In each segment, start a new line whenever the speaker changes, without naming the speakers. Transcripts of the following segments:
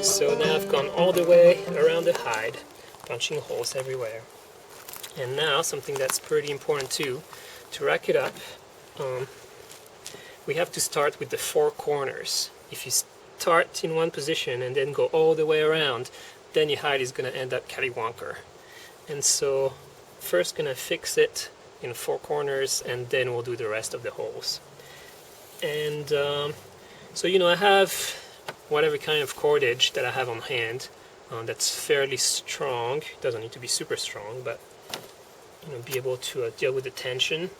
So now I've gone all the way around the hide, punching holes everywhere. And now something that's pretty important too, to rack it up, we have to start with the four corners. If you start in one position and then go all the way around, then your hide is going to end up cattywanker. And so first going to fix it in four corners, and then we'll do the rest of the holes. And so I have whatever kind of cordage that I have on hand that's fairly strong. It doesn't need to be super strong, but be able to deal with the tension.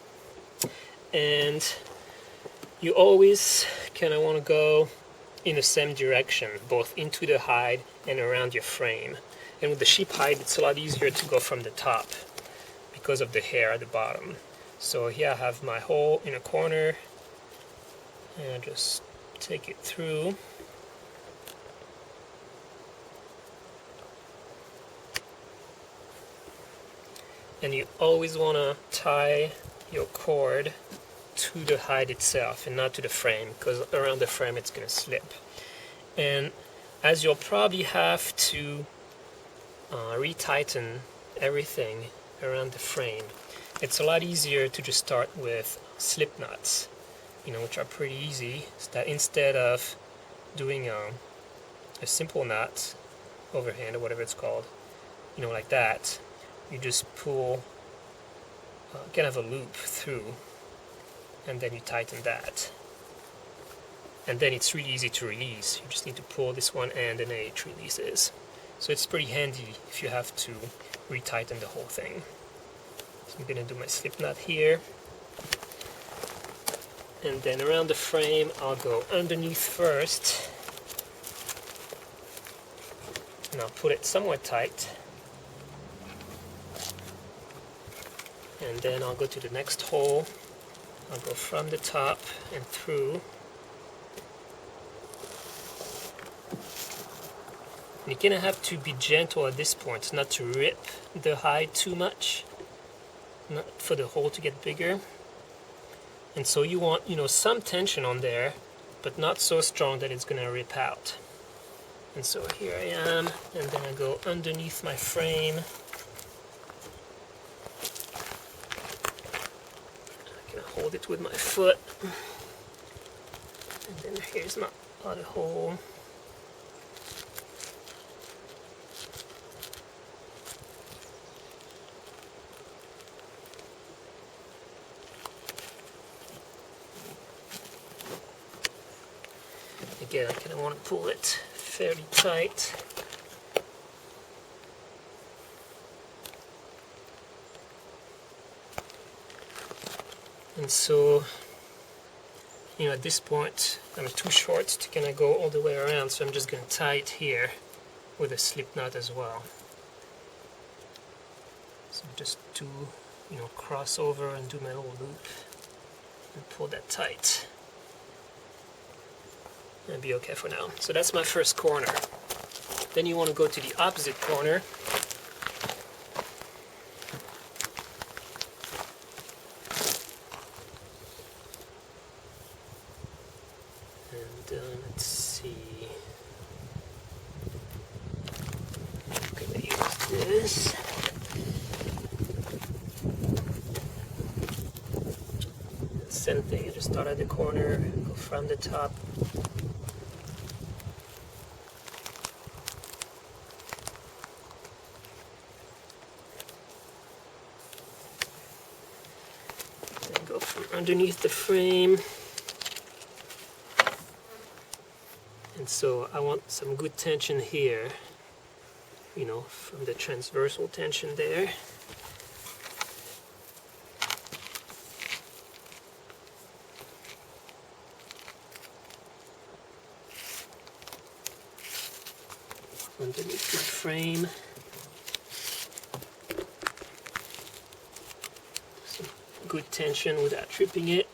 And you always kind of want to go in the same direction, both into the hide and around your frame. And with the sheep hide, it's a lot easier to go from the top because of the hair at the bottom. So here I have my hole in a corner, and I just take it through. And you always want to tie your cord to the hide itself and not to the frame, because around the frame it's going to slip. And as you'll probably have to retighten everything around the frame, it's a lot easier to just start with slip knots, which are pretty easy. So that instead of doing a simple knot, overhand or whatever it's called, like that, you just pull kind of a loop through, and then you tighten that. And then it's really easy to release. You just need to pull this one end and then it releases. So it's pretty handy if you have to retighten the whole thing. So I'm going to do my slip knot here. And then around the frame I'll go underneath first. And I'll put it somewhat tight. And then I'll go to the next hole. I'll go from the top and through. You're going to have to be gentle at this point, not to rip the hide too much, not for the hole to get bigger. And so you want, some tension on there, but not so strong that it's going to rip out. And so here I am, and then I go underneath my frame. Hold it with my foot, and then here's my other hole. Again, I kind of want to pull it fairly tight. And so, at this point, I'm too short to kind of go all the way around, so I'm just going to tie it here with a slip knot as well. So just do, cross over and do my little loop and pull that tight. That'll be okay for now. So that's my first corner. Then you want to go to the opposite corner. Let's see. I'm going to use this. Same thing, you just start at the corner, go from the top. Then go from underneath the frame. And so I want some good tension here, from the transversal tension there. Underneath my frame. Some good tension without tripping it.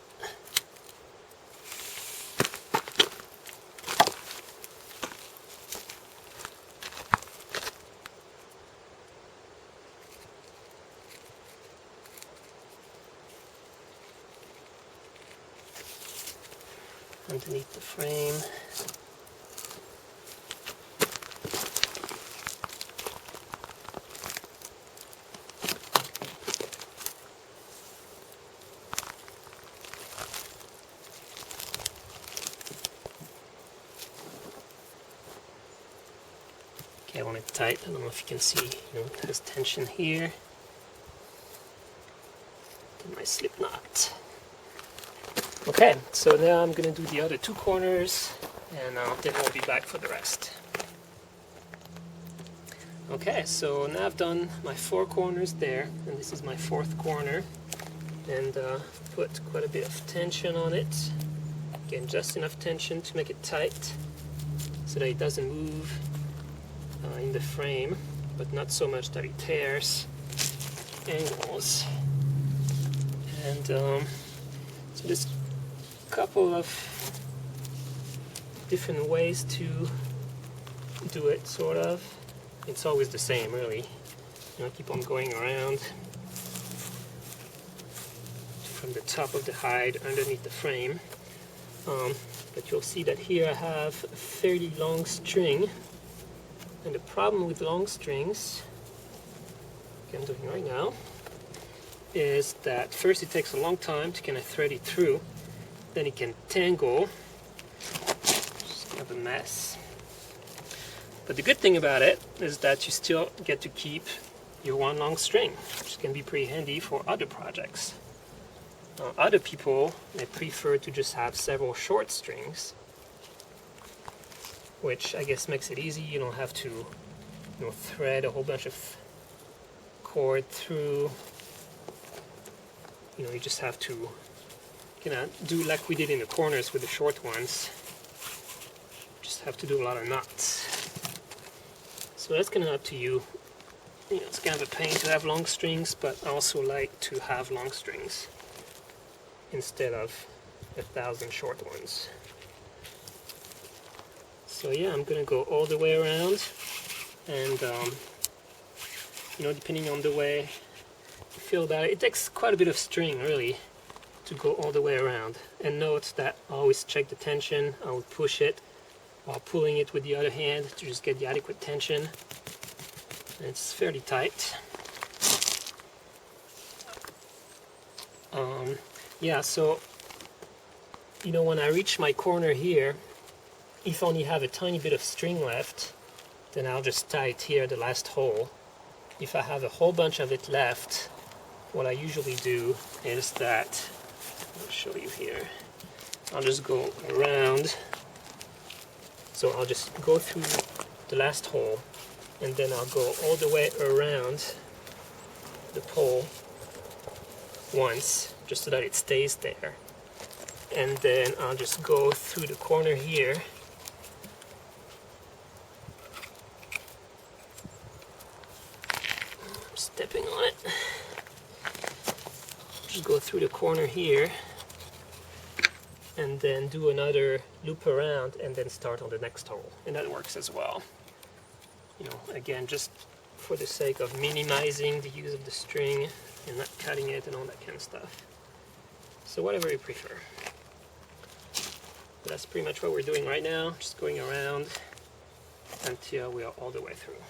Underneath the frame. I want it tight. I don't know if you can see, there's tension here. Then my slip knot. Okay, so now I'm going to do the other two corners, and then I'll be back for the rest. Okay, so now I've done my 4 corners there, and this is my 4th corner, and put quite a bit of tension on it. Again, just enough tension to make it tight so that it doesn't move in the frame, but not so much that it tears angles. And so there's a couple of different ways to do it, sort of. It's always the same, really. Keep on going around from the top of the hide underneath the frame. But you'll see that here I have a fairly long string, and the problem with long strings, like I'm doing right now, is that first it takes a long time to kind of thread it through, then it can tangle, just kind of a mess. But the good thing about it is that you still get to keep your one long string, which can be pretty handy for other projects. Other people, they prefer to just have several short strings, which I guess makes it easy. You don't have to thread a whole bunch of cord through. You just have to do like we did in the corners with the short ones. Just have to do a lot of knots. So that's kind of up to you. It's kind of a pain to have long strings, but I also like to have long strings instead of 1,000 short ones. So yeah, I'm gonna go all the way around, and depending on the way you feel about it, it takes quite a bit of string really to go all the way around. And note that I always check the tension. I will push it while pulling it with the other hand to just get the adequate tension. And it's fairly tight. Yeah, so when I reach my corner here, if I only have a tiny bit of string left, then I'll just tie it here, the last hole. If I have a whole bunch of it left, what I usually do is that, I'll show you here, I'll just go around. So I'll just go through the last hole, and then I'll go all the way around the pole once, just so that it stays there. And then I'll just go through the corner here. I'm stepping on it. Just go through the corner here, and then do another loop around, and then start on the next hole. And that works as well. Again, just for the sake of minimizing the use of the string and not cutting it and all that kind of stuff. So whatever you prefer. But that's pretty much what we're doing right now, just going around until we are all the way through.